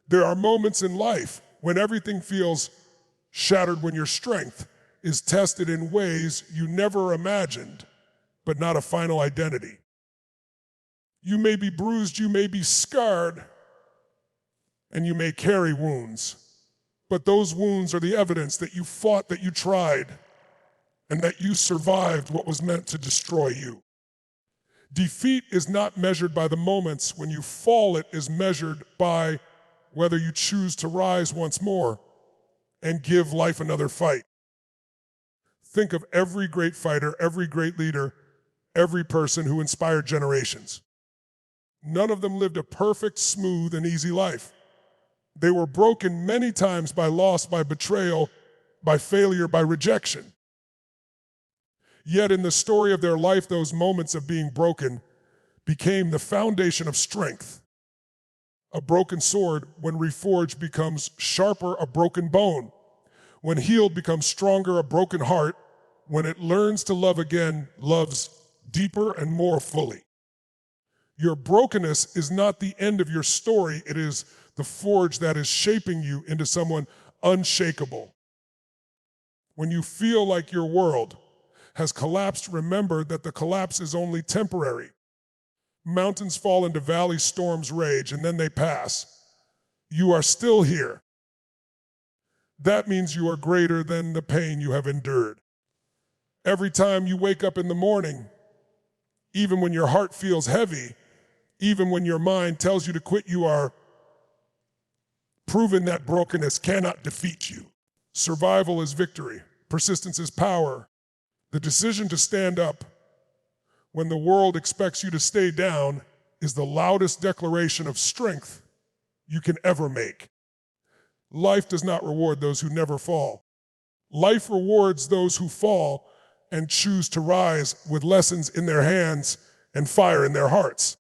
There are moments in life when everything feels shattered, when your strength is tested in ways you never imagined, but not a final identity. You may be bruised, you may be scarred, and you may carry wounds. But those wounds are the evidence that you fought, that you tried, and that you survived what was meant to destroy you. Defeat is not measured by the moments when you fall, it is measured by whether you choose to rise once more and give life another fight. Think of every great fighter, every great leader, every person who inspired generations. None of them lived a perfect, smooth, and easy life. They were broken many times by loss, by betrayal, by failure, by rejection. Yet in the story of their life, those moments of being broken became the foundation of strength. A broken sword, when reforged, becomes sharper, a broken bone. When healed, becomes stronger, a broken heart. When it learns to love again, loves deeper and more fully. Your brokenness is not the end of your story, it is the forge that is shaping you into someone unshakable. When you feel like your world has collapsed, remember that the collapse is only temporary. Mountains fall into valleys, storms rage, and then they pass. You are still here. That means you are greater than the pain you have endured. Every time you wake up in the morning, even when your heart feels heavy, even when your mind tells you to quit, you are proven that brokenness cannot defeat you. Survival is victory. Persistence is power. The decision to stand up when the world expects you to stay down is the loudest declaration of strength you can ever make. Life does not reward those who never fall. Life rewards those who fall and choose to rise with lessons in their hands and fire in their hearts.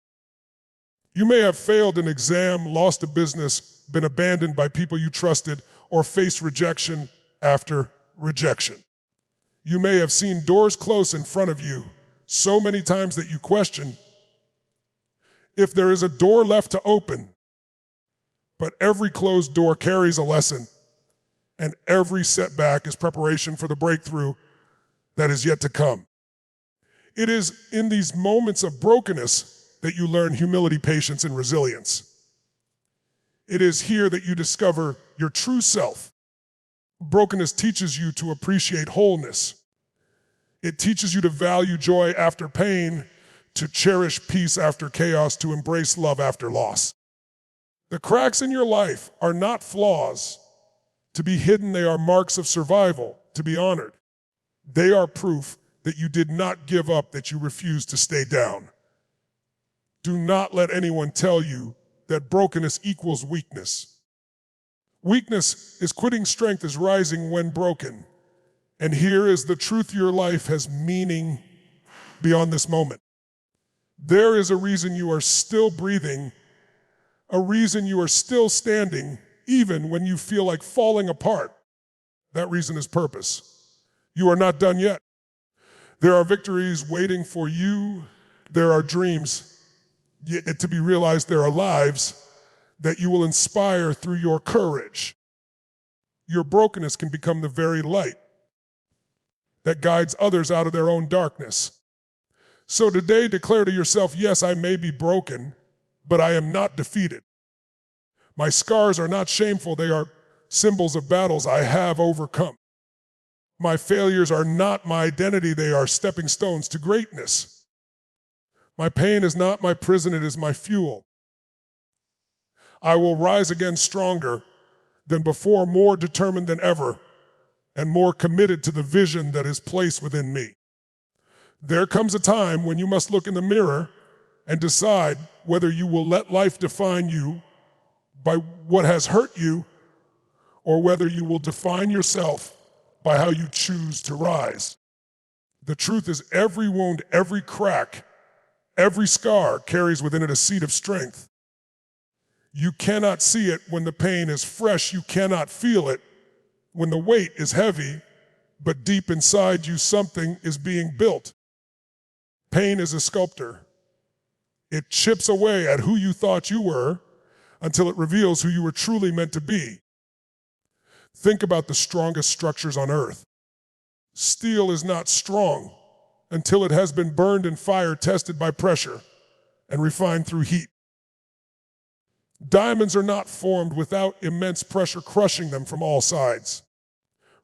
You may have failed an exam, lost a business, been abandoned by people you trusted, or faced rejection after rejection. You may have seen doors close in front of you so many times that you question if there is a door left to open. But every closed door carries a lesson, and every setback is preparation for the breakthrough that is yet to come. It is in these moments of brokenness that you learn humility, patience, and resilience. It is here that you discover your true self. Brokenness teaches you to appreciate wholeness. It teaches you to value joy after pain, to cherish peace after chaos, to embrace love after loss. The cracks in your life are not flaws to be hidden. They are marks of survival to be honored. They are proof that you did not give up, that you refused to stay down. Do not let anyone tell you that brokenness equals weakness. Weakness is quitting, strength is rising when broken. And here is the truth: your life has meaning beyond this moment. There is a reason you are still breathing, a reason you are still standing, even when you feel like falling apart. That reason is purpose. You are not done yet. There are victories waiting for you. There are dreams yet to be realized. There are lives that you will inspire through your courage. Your brokenness can become the very light that guides others out of their own darkness. So today, declare to yourself, yes, I may be broken, but I am not defeated. My scars are not shameful. They are symbols of battles I have overcome. My failures are not my identity. They are stepping stones to greatness. My pain is not my prison. It is my fuel. I will rise again stronger than before, more determined than ever, and more committed to the vision that is placed within me. There comes a time when you must look in the mirror and decide whether you will let life define you by what has hurt you, or whether you will define yourself by how you choose to rise. The truth is, every wound, every crack, every scar carries within it a seed of strength. You cannot see it when the pain is fresh. You cannot feel it when the weight is heavy, but deep inside you, something is being built. Pain is a sculptor. It chips away at who you thought you were until it reveals who you were truly meant to be. Think about the strongest structures on earth. Steel is not strong until it has been burned in fire, tested by pressure, and refined through heat. Diamonds are not formed without immense pressure crushing them from all sides.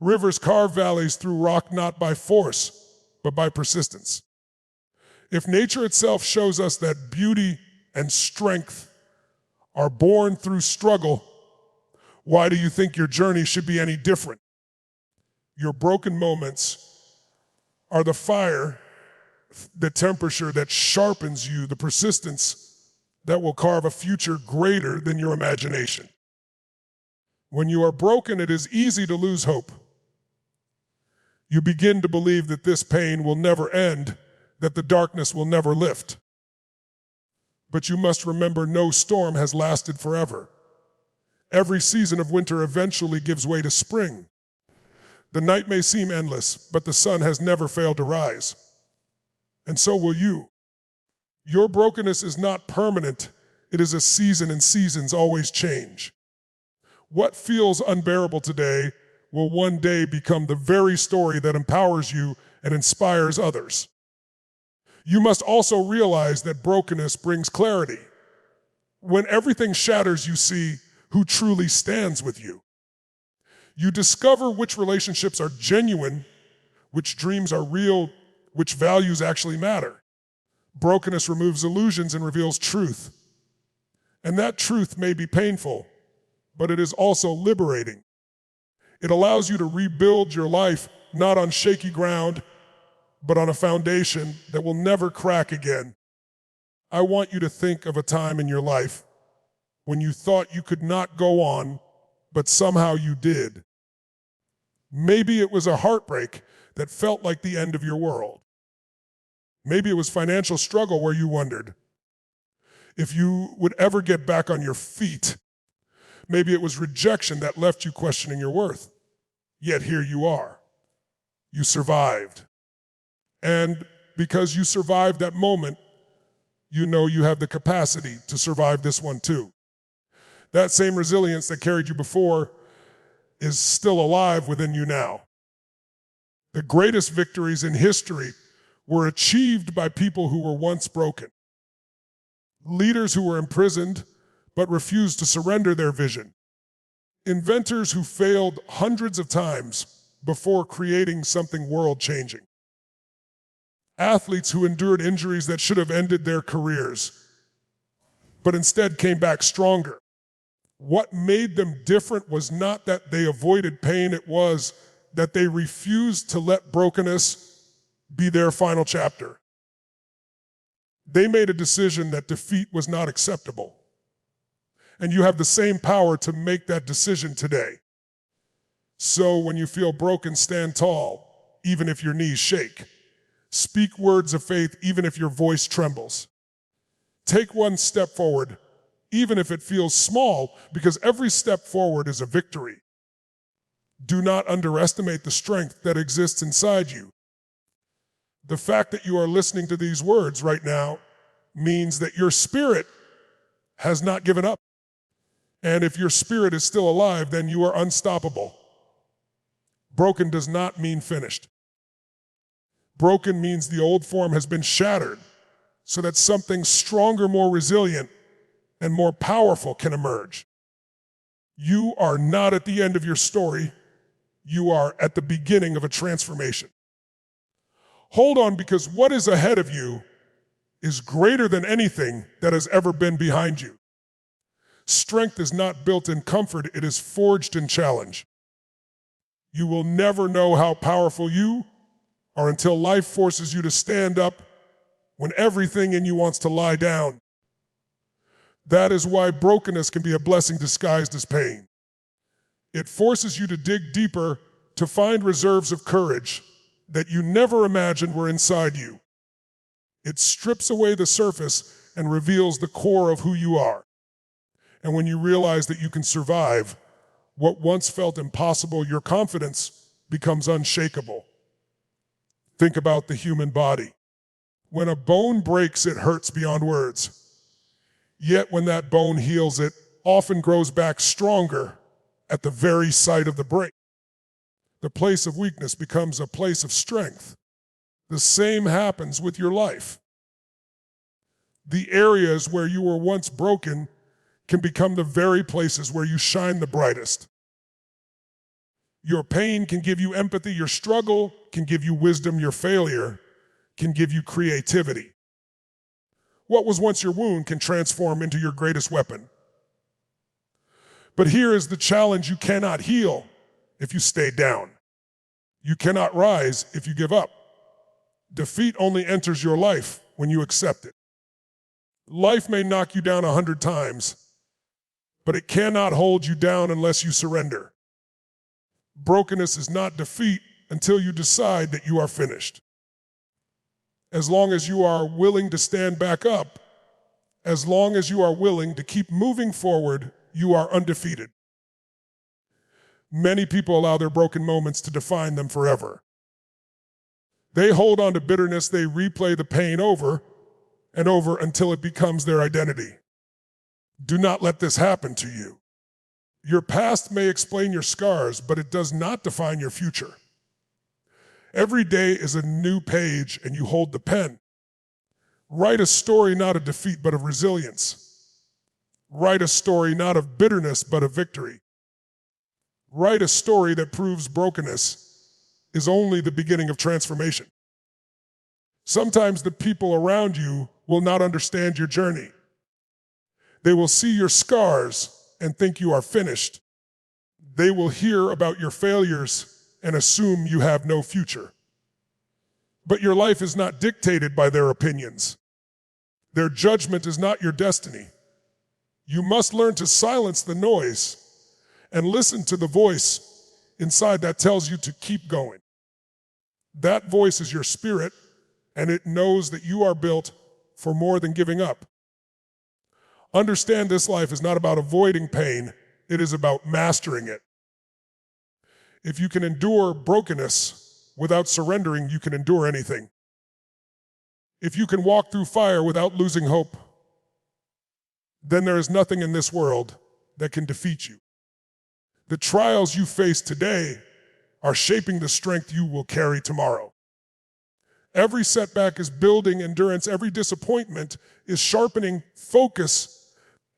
Rivers carve valleys through rock not by force, but by persistence. If nature itself shows us that beauty and strength are born through struggle, why do you think your journey should be any different? Your broken moments are the fire, the temperature that sharpens you, the persistence that will carve a future greater than your imagination. When you are broken, it is easy to lose hope. You begin to believe that this pain will never end, that the darkness will never lift. But you must remember, no storm has lasted forever. Every season of winter eventually gives way to spring. The night may seem endless, but the sun has never failed to rise. And so will you. Your brokenness is not permanent. It is a season, and seasons always change. What feels unbearable today will one day become the very story that empowers you and inspires others. You must also realize that brokenness brings clarity. When everything shatters, you see who truly stands with you. You discover which relationships are genuine, which dreams are real, which values actually matter. Brokenness removes illusions and reveals truth. And that truth may be painful, but it is also liberating. It allows you to rebuild your life, not on shaky ground, but on a foundation that will never crack again. I want you to think of a time in your life when you thought you could not go on, but somehow you did. Maybe it was a heartbreak that felt like the end of your world. Maybe it was financial struggle where you wondered if you would ever get back on your feet. Maybe it was rejection that left you questioning your worth. Yet here you are. You survived. And because you survived that moment, you know you have the capacity to survive this one too. That same resilience that carried you before is still alive within you now. The greatest victories in history were achieved by people who were once broken. Leaders who were imprisoned but refused to surrender their vision. Inventors who failed hundreds of times before creating something world-changing. Athletes who endured injuries that should have ended their careers, but instead came back stronger. What made them different was not that they avoided pain, it was that they refused to let brokenness be their final chapter. They made a decision that defeat was not acceptable. And you have the same power to make that decision today. So when you feel broken, stand tall, even if your knees shake. Speak words of faith, even if your voice trembles. Take one step forward, even if it feels small, because every step forward is a victory. Do not underestimate the strength that exists inside you. The fact that you are listening to these words right now means that your spirit has not given up. And if your spirit is still alive, then you are unstoppable. Broken does not mean finished. Broken means the old form has been shattered so that something stronger, more resilient, and more powerful can emerge. You are not at the end of your story. You are at the beginning of a transformation. Hold on, because what is ahead of you is greater than anything that has ever been behind you. Strength is not built in comfort, it is forged in challenge. You will never know how powerful you are until life forces you to stand up when everything in you wants to lie down. That is why brokenness can be a blessing disguised as pain. It forces you to dig deeper to find reserves of courage that you never imagined were inside you. It strips away the surface and reveals the core of who you are. And when you realize that you can survive what once felt impossible, your confidence becomes unshakable. Think about the human body. When a bone breaks, it hurts beyond words. Yet when that bone heals, it often grows back stronger at the very sight of the break. The place of weakness becomes a place of strength. The same happens with your life. The areas where you were once broken can become the very places where you shine the brightest. Your pain can give you empathy, your struggle can give you wisdom, your failure can give you creativity. What was once your wound can transform into your greatest weapon. But here is the challenge: you cannot heal if you stay down. You cannot rise if you give up. Defeat only enters your life when you accept it. Life may knock you down 100 times, but it cannot hold you down unless you surrender. Brokenness is not defeat until you decide that you are finished. As long as you are willing to stand back up, as long as you are willing to keep moving forward, you are undefeated. Many people allow their broken moments to define them forever. They hold on to bitterness, they replay the pain over and over until it becomes their identity. Do not let this happen to you. Your past may explain your scars, but it does not define your future. Every day is a new page and you hold the pen. Write a story not of defeat but of resilience. Write a story not of bitterness but of victory. Write a story that proves brokenness is only the beginning of transformation. Sometimes the people around you will not understand your journey. They will see your scars and think you are finished. They will hear about your failures and assume you have no future. But your life is not dictated by their opinions. Their judgment is not your destiny. You must learn to silence the noise and listen to the voice inside that tells you to keep going. That voice is your spirit, and it knows that you are built for more than giving up. Understand this life is not about avoiding pain, it is about mastering it. If you can endure brokenness without surrendering, you can endure anything. If you can walk through fire without losing hope, then there is nothing in this world that can defeat you. The trials you face today are shaping the strength you will carry tomorrow. Every setback is building endurance. Every disappointment is sharpening focus.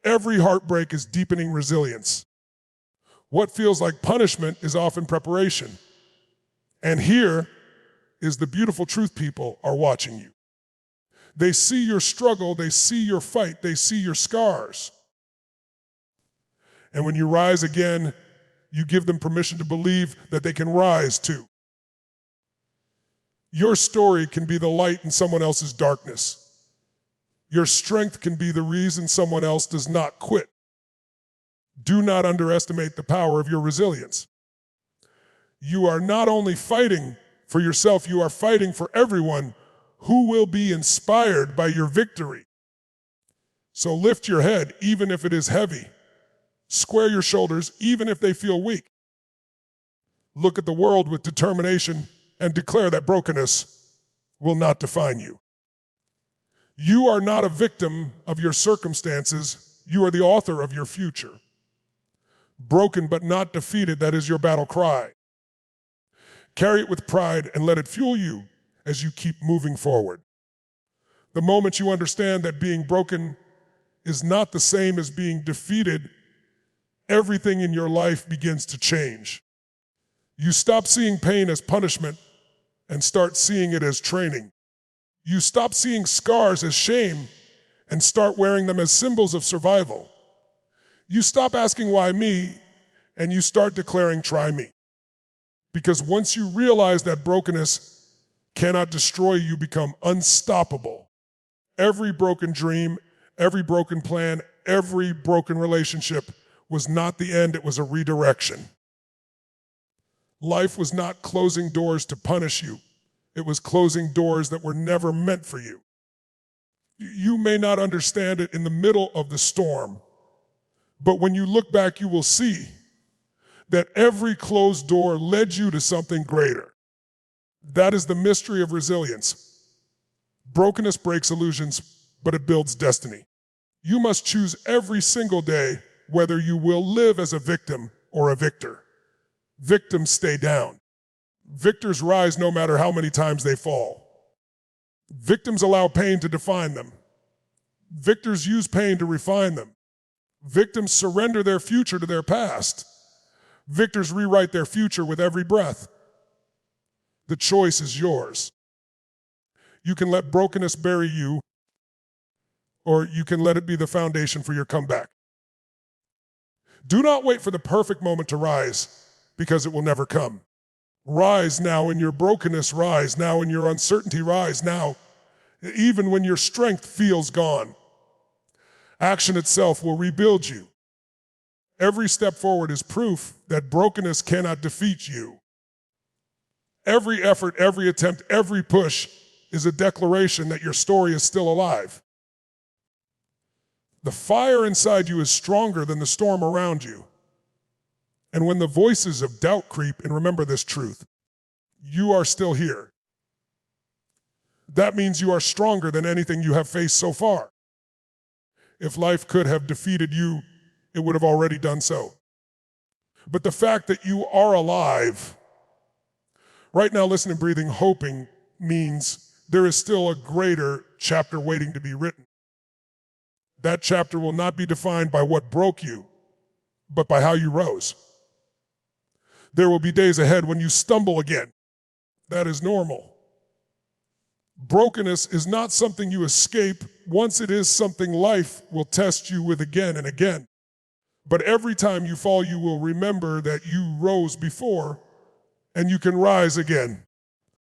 Every heartbreak is deepening resilience. What feels like punishment is often preparation. And here is the beautiful truth: people are watching you. They see your struggle, they see your fight, they see your scars. And when you rise again, you give them permission to believe that they can rise too. Your story can be the light in someone else's darkness. Your strength can be the reason someone else does not quit. Do not underestimate the power of your resilience. You are not only fighting for yourself, you are fighting for everyone who will be inspired by your victory. So lift your head, even if it is heavy. Square your shoulders, even if they feel weak. Look at the world with determination and declare that brokenness will not define you. You are not a victim of your circumstances. You are the author of your future. Broken but not defeated, that is your battle cry. Carry it with pride and let it fuel you as you keep moving forward. The moment you understand that being broken is not the same as being defeated, everything in your life begins to change. You stop seeing pain as punishment and start seeing it as training. You stop seeing scars as shame and start wearing them as symbols of survival. You stop asking why me and you start declaring try me. Because once you realize that brokenness cannot destroy you, become unstoppable. Every broken dream, every broken plan, every broken relationship was not the end, it was a redirection. Life was not closing doors to punish you. It was closing doors that were never meant for you. You may not understand it in the middle of the storm, but when you look back, you will see that every closed door led you to something greater. That is the mystery of resilience. Brokenness breaks illusions, but it builds destiny. You must choose every single day whether you will live as a victim or a victor. Victims stay down. Victors rise no matter how many times they fall. Victims allow pain to define them. Victors use pain to refine them. Victims surrender their future to their past. Victors rewrite their future with every breath. The choice is yours. You can let brokenness bury you, or you can let it be the foundation for your comeback. Do not wait for the perfect moment to rise, because it will never come. Rise now in your brokenness, rise now in your uncertainty, rise now, even when your strength feels gone. Action itself will rebuild you. Every step forward is proof that brokenness cannot defeat you. Every effort, every attempt, every push is a declaration that your story is still alive. The fire inside you is stronger than the storm around you. And when the voices of doubt creep, and remember this truth, you are still here. That means you are stronger than anything you have faced so far. If life could have defeated you, it would have already done so. But the fact that you are alive, right now listening, breathing, hoping, means there is still a greater chapter waiting to be written. That chapter will not be defined by what broke you, but by how you rose. There will be days ahead when you stumble again. That is normal. Brokenness is not something you escape. Once it is something life will test you with again and again. But every time you fall, you will remember that you rose before and you can rise again.